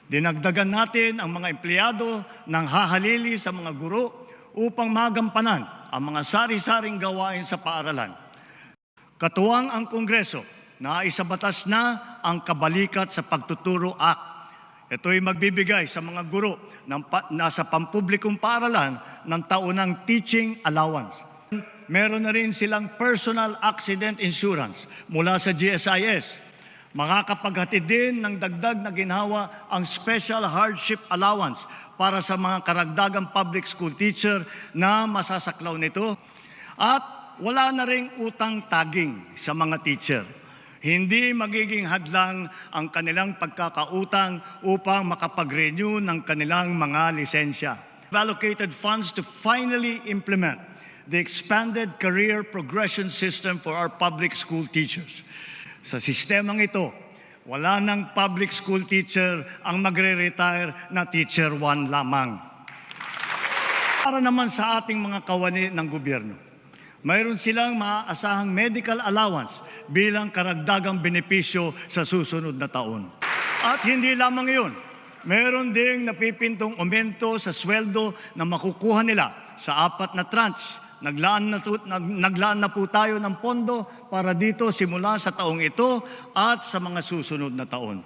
Dinagdagan natin ang mga empleyado ng hahalili sa mga guro upang magampanan ang mga sari-saring gawain sa paaralan. Katuwang ang Kongreso na isabatas na ang Kabalikat sa Pagtuturo Act. Ito'y magbibigay sa mga guro ng nasa pampublikong paaralan ng taunang teaching allowance. Meron na rin silang personal accident insurance mula sa GSIS. Makakapaghatid din ng dagdag na ginhawa ang special hardship allowance para sa mga karagdagang public school teacher na masasaklaw nito. At wala na ring utang taging sa mga teacher. Hindi magiging hadlang ang kanilang pagkakautang upang makapag-renew ng kanilang mga lisensya. We've allocated funds to finally implement the expanded career progression system for our public school teachers. Sa sistemang ito, wala ng public school teacher ang magre-retire na teacher 1 lamang. Para naman sa ating mga kawani ng gobyerno, mayroon silang maaasahang medical allowance bilang karagdagang benepisyo sa susunod na taon. At hindi lamang iyon, mayroon ding napipintong aumento sa sweldo na makukuha nila sa 4 na tranche. Naglaan na po tayo ng pondo para dito simula sa taong ito at sa mga susunod na taon.